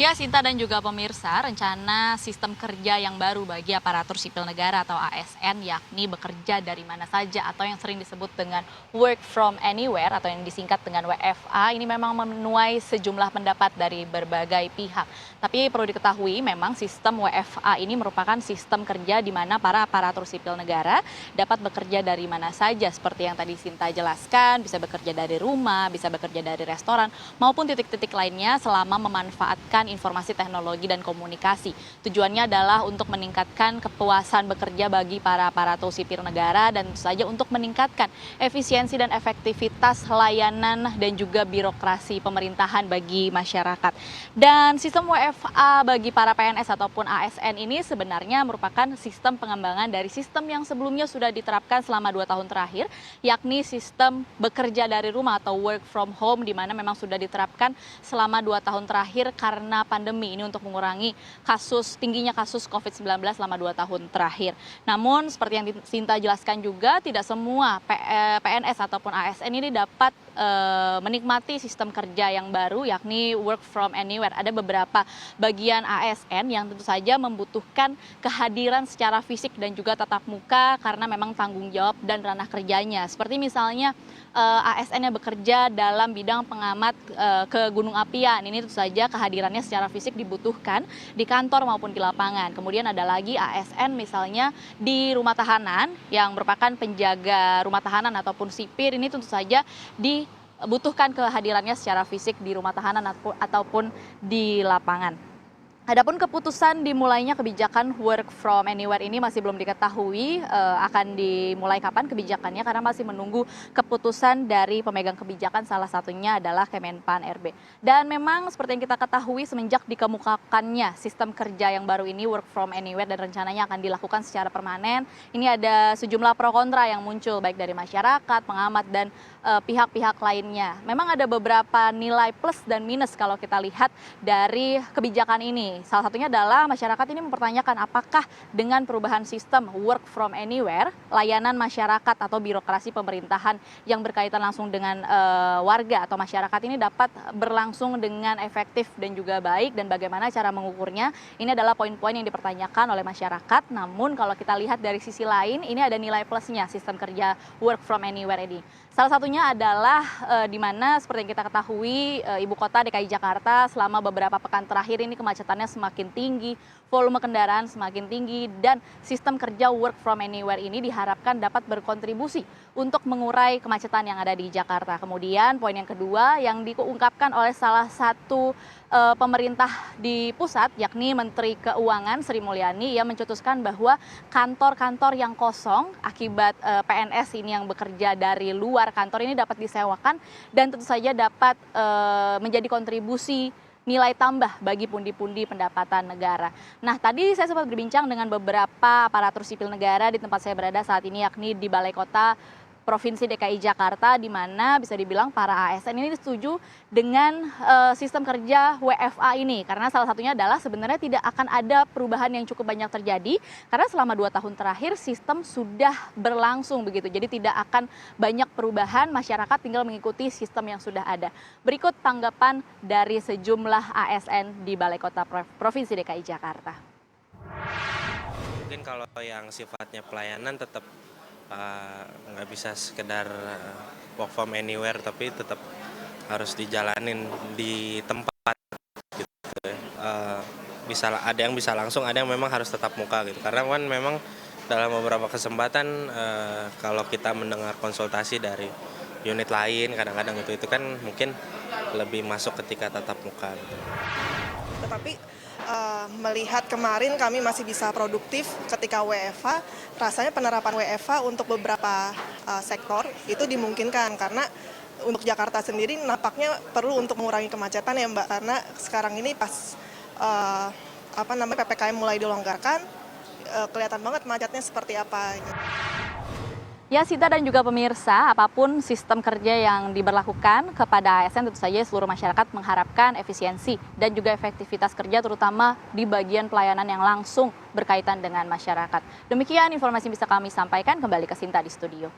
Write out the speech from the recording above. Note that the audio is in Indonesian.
Ya, Sinta dan juga pemirsa, rencana sistem kerja yang baru bagi aparatur sipil negara atau ASN yakni bekerja dari mana saja atau yang sering disebut dengan work from anywhere atau yang disingkat dengan WFA ini memang menuai sejumlah pendapat dari berbagai pihak. Tapi perlu diketahui memang sistem WFA ini merupakan sistem kerja di mana para aparatur sipil negara dapat bekerja dari mana saja seperti yang tadi Sinta jelaskan, bisa bekerja dari rumah, bisa bekerja dari restoran maupun titik-titik lainnya selama memanfaatkan informasi teknologi dan komunikasi. Tujuannya adalah untuk meningkatkan kepuasan bekerja bagi para aparatur sipil negara dan tentu saja untuk meningkatkan efisiensi dan efektivitas layanan dan juga birokrasi pemerintahan bagi masyarakat. Dan sistem WFA bagi para PNS ataupun ASN ini sebenarnya merupakan sistem pengembangan dari sistem yang sebelumnya sudah diterapkan selama 2 tahun terakhir, yakni sistem bekerja dari rumah atau work from home di mana memang sudah diterapkan selama 2 tahun terakhir karena pandemi ini untuk mengurangi tingginya kasus COVID-19 selama 2 tahun terakhir. Namun seperti yang Sinta jelaskan juga tidak semua PNS ataupun ASN ini dapat menikmati sistem kerja yang baru yakni work from anywhere. Ada beberapa bagian ASN yang tentu saja membutuhkan kehadiran secara fisik dan juga tatap muka karena memang tanggung jawab dan ranah kerjanya. Seperti misalnya ASN yang bekerja dalam bidang pengamat kegunung apian. Ini tentu saja kehadirannya secara fisik dibutuhkan di kantor maupun di lapangan. Kemudian ada lagi ASN misalnya di rumah tahanan yang merupakan penjaga rumah tahanan ataupun sipir. Ini tentu saja dibutuhkan kehadirannya secara fisik di rumah tahanan ataupun di lapangan. Adapun keputusan dimulainya kebijakan work from anywhere ini masih belum diketahui akan dimulai kapan kebijakannya karena masih menunggu keputusan dari pemegang kebijakan, salah satunya adalah Kemenpan RB. Dan memang seperti yang kita ketahui semenjak dikemukakannya sistem kerja yang baru ini work from anywhere dan rencananya akan dilakukan secara permanen, ini ada sejumlah pro kontra yang muncul baik dari masyarakat, pengamat dan pihak-pihak lainnya. Memang ada beberapa nilai plus dan minus kalau kita lihat dari kebijakan ini. Salah satunya adalah masyarakat ini mempertanyakan apakah dengan perubahan sistem work from anywhere, layanan masyarakat atau birokrasi pemerintahan yang berkaitan langsung dengan warga atau masyarakat ini dapat berlangsung dengan efektif dan juga baik, dan bagaimana cara mengukurnya. Ini adalah poin-poin yang dipertanyakan oleh masyarakat. Namun kalau kita lihat dari sisi lain, ini ada nilai plusnya sistem kerja work from anywhere ini. Salah satunya adalah di mana seperti yang kita ketahui ibu kota DKI Jakarta selama beberapa pekan terakhir ini kemacetannya semakin tinggi, volume kendaraan semakin tinggi, dan sistem kerja work from anywhere ini diharapkan dapat berkontribusi untuk mengurai kemacetan yang ada di Jakarta. Kemudian poin yang kedua yang diungkapkan oleh salah satu pemerintah di pusat yakni Menteri Keuangan Sri Mulyani, ia mencetuskan bahwa kantor-kantor yang kosong akibat PNS ini yang bekerja dari luar kantor ini dapat disewakan dan tentu saja dapat menjadi kontribusi nilai tambah bagi pundi-pundi pendapatan negara. Nah, tadi saya sempat berbincang dengan beberapa aparatur sipil negara di tempat saya berada saat ini, yakni di Balai Kota Provinsi DKI Jakarta, di mana bisa dibilang para ASN ini setuju dengan sistem kerja WFA ini. Karena salah satunya adalah sebenarnya tidak akan ada perubahan yang cukup banyak terjadi, karena selama 2 tahun terakhir sistem sudah berlangsung begitu. Jadi tidak akan banyak perubahan, masyarakat tinggal mengikuti sistem yang sudah ada. Berikut tanggapan dari sejumlah ASN di Balai Kota Provinsi DKI Jakarta. Mungkin kalau yang sifatnya pelayanan tetap nggak bisa sekedar work from anywhere, tapi tetap harus dijalanin di tempat gitu ya. Bisa ada yang bisa langsung, ada yang memang harus tetap muka gitu. Karena kan memang dalam beberapa kesempatan kalau kita mendengar konsultasi dari unit lain kadang-kadang itu kan mungkin lebih masuk ketika tatap muka gitu. Tetapi melihat kemarin kami masih bisa produktif ketika WFH, rasanya penerapan WFH untuk beberapa sektor itu dimungkinkan karena untuk Jakarta sendiri nampaknya perlu untuk mengurangi kemacetan ya Mbak, karena sekarang ini pas PPKM mulai dilonggarkan kelihatan banget macetnya seperti apa. Ya, Sita dan juga pemirsa, apapun sistem kerja yang diberlakukan kepada ASN, tentu saja seluruh masyarakat mengharapkan efisiensi dan juga efektivitas kerja, terutama di bagian pelayanan yang langsung berkaitan dengan masyarakat. Demikian informasi yang bisa kami sampaikan, kembali ke Sinta di studio.